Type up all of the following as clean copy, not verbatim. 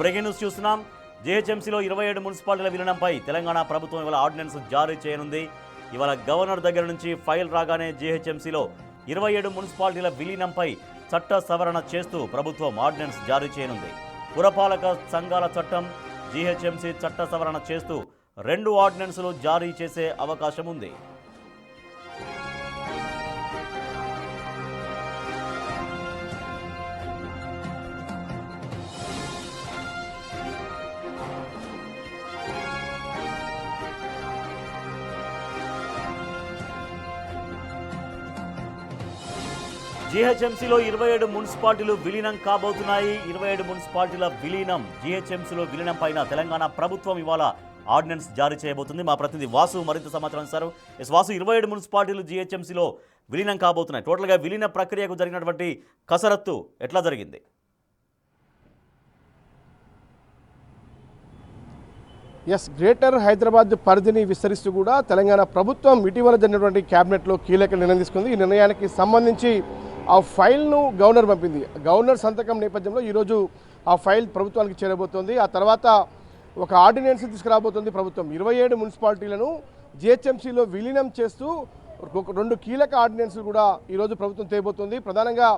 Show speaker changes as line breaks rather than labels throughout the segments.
Breaking news చూస్తున్నాం. జీహెచ్ఎంసీలో 27 మున్సిపాలిటీల విలీనంపై తెలంగాణ ప్రభుత్వం ఇవాళ ఆర్డినెన్స్ జారీ చేయనుంది. ఇవాళ గవర్నర్ దగ్గర నుంచి ఫైల్ రాగానే జీహెచ్ఎంసీలో 27 మున్సిపాలిటీల విలీనంపై చట్ట సవరణ చేస్తూ ప్రభుత్వం ఆర్డినెన్స్ జారీ చేయనుంది. పురపాలక సంఘాల చట్టం, జీహెచ్ఎంసీ చట్ట సవరణ చేస్తూ 2 ఆర్డినెన్సులు జారీ చేసే అవకాశం ఉంది. జీహెచ్ఎంసీలో 27 మున్సిపాలిటీలు విలీనం కాబోతున్నాయి. 27 మున్సిపాలిటీల విలీనం జీహెచ్ఎంసీలో విలీనం పైన తెలంగాణ ప్రభుత్వం ఇవాళ ఆర్డినెన్స్ జారీ చేయబోతుంది. మా ప్రతినిధి వాసు మరింత సమాచారం ఇస్తారు. వాసు, 27 మున్సిపాలిటీలు జీహెచ్ఎంసీలో విలీనం కాబోతున్నాయి. టోటల్గా విలీన ప్రక్రియకు జరిగినటువంటి కసరత్తు ఎట్లా జరిగింది?
గ్రేటర్ హైదరాబాద్ పరిధిని విస్తరిస్తూ కూడా తెలంగాణ ప్రభుత్వం ఇటీవల జరిగినటువంటి క్యాబినెట్లో కీలక నిర్ణయం తీసుకుంది. ఈ నిర్ణయానికి సంబంధించి ఆ ఫైల్ను గవర్నర్ పంపింది. గవర్నర్ సంతకం నేపథ్యంలో ఈరోజు ఆ ఫైల్ ప్రభుత్వానికి చేరబోతోంది. ఆ తర్వాత ఒక ఆర్డినెన్స్ తీసుకురాబోతోంది ప్రభుత్వం. 27 మున్సిపాలిటీలను జీహెచ్ఎంసీలో విలీనం చేస్తూ 2 కీలక ఆర్డినెన్స్లు కూడా ఈరోజు ప్రభుత్వం తేబోతోంది. ప్రధానంగా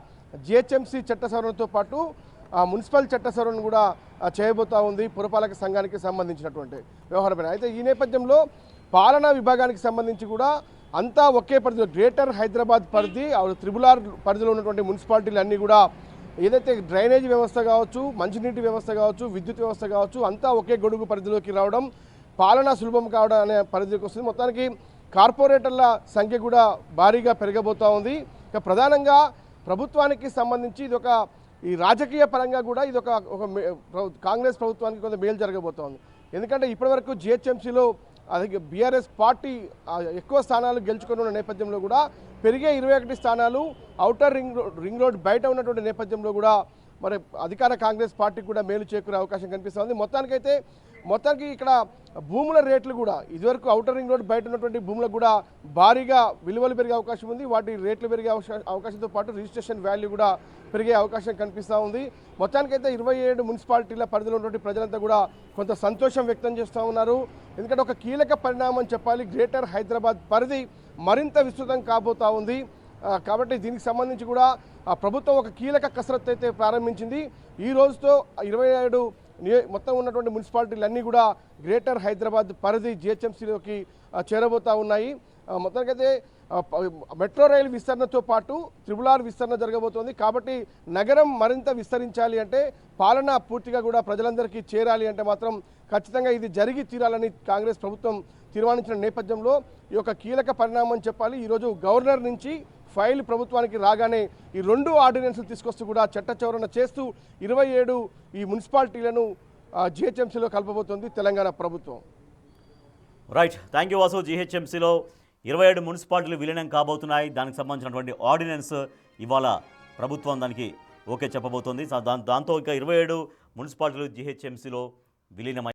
జీహెచ్ఎంసీ చట్ట సవరణతో పాటు మున్సిపల్ చట్ట సవరణ కూడా చేయబోతా ఉంది పురపాలక సంఘానికి సంబంధించినటువంటి వ్యవహారమైన. అయితే ఈ నేపథ్యంలో పాలనా విభాగానికి సంబంధించి కూడా అంతా ఒకే పరిధిలో గ్రేటర్ హైదరాబాద్ పరిధి, త్రిబుల్ పరిధిలో ఉన్నటువంటి మున్సిపాలిటీలు అన్నీ కూడా ఏదైతే డ్రైనేజ్ వ్యవస్థ కావచ్చు, మంచినీటి వ్యవస్థ కావచ్చు, విద్యుత్ వ్యవస్థ కావచ్చు, అంతా ఒకే గొడుగు పరిధిలోకి రావడం, పాలన సులభం కావడం అనే పరిధిలోకి వస్తుంది. మొత్తానికి కార్పొరేటర్ల సంఖ్య కూడా భారీగా పెరగబోతూ ఉంది. ఇక ప్రధానంగా ప్రభుత్వానికి సంబంధించి ఇది ఈ రాజకీయ పరంగా కూడా ఇది ఒక కాంగ్రెస్ ప్రభుత్వానికి కొంత మేలు జరగబోతోంది. ఎందుకంటే ఇప్పటివరకు జీహెచ్ఎంసీలో అది బీఆర్ఎస్ పార్టీ ఎక్కువ స్థానాలు గెలుచుకుని ఉన్న నేపథ్యంలో కూడా పెరిగే 21 స్థానాలు ఔటర్ రింగ్ రోడ్ బయట ఉన్నటువంటి నేపథ్యంలో కూడా మరి అధికార కాంగ్రెస్ పార్టీకి కూడా మేలు చేకూరే అవకాశం కనిపిస్తుంది. మొత్తానికి ఇక్కడ భూముల రేట్లు కూడా ఇదివరకు ఔటర్ రింగ్ రోడ్ బయట ఉన్నటువంటి భూములకు కూడా భారీగా విలువలు పెరిగే అవకాశం ఉంది. వాటి రేట్లు పెరిగే అవకాశంతో పాటు రిజిస్ట్రేషన్ వాల్యూ కూడా పెరిగే అవకాశం కనిపిస్తూ ఉంది. మొత్తానికైతే 27 మున్సిపాలిటీల పరిధిలో ఉన్నటువంటి ప్రజలంతా కూడా కొంత సంతోషం వ్యక్తం చేస్తూ ఉన్నారు. ఎందుకంటే ఒక కీలక పరిణామం చెప్పాలి. గ్రేటర్ హైదరాబాద్ పరిధి మరింత విస్తృతం కాబోతా ఉంది. కాబట్టి దీనికి సంబంధించి కూడా ప్రభుత్వం ఒక కీలక కసరత్తు అయితే ప్రారంభించింది. ఈ రోజుతో 27 మొత్తం ఉన్నటువంటి మున్సిపాలిటీలు అన్నీ కూడా గ్రేటర్ హైదరాబాద్ పరిధి జీహెచ్ఎంసీలోకి చేరబోతూ ఉన్నాయి. మొత్తానికైతే మెట్రో రైలు విస్తరణతో పాటు త్రిబుల్ ఆర్ విస్తరణ జరగబోతోంది. కాబట్టి నగరం మరింత విస్తరించాలి అంటే, పాలన పూర్తిగా కూడా ప్రజలందరికీ చేరాలి అంటే మాత్రం ఖచ్చితంగా ఇది జరిగి తీరాలని కాంగ్రెస్ ప్రభుత్వం తీర్మానించిన నేపథ్యంలో ఈ యొక్క కీలక పరిణామం చెప్పాలి. ఈరోజు గవర్నర్ నుంచి ఫైల్ ప్రభుత్వానికి రాగానే ఈ 2 ఆర్డినెన్స్లు తీసుకొస్తూ కూడా చట్ట సవరణ చేస్తూ 27 ఈ మున్సిపాలిటీలను జీహెచ్ఎంసీలో కలపబోతోంది తెలంగాణ ప్రభుత్వం.
Right, thank you Vasu. జీహెచ్ఎంసీలో 27 మున్సిపాలిటీలు విలీనం కాబోతున్నాయి. దానికి సంబంధించినటువంటి ఆర్డినెన్స్ ఇవాళ ప్రభుత్వం దానికి ఓకే చెప్పబోతోంది. దాంతో ఇక 27 మున్సిపాలిటీలు జీహెచ్ఎంసీలో విలీనమై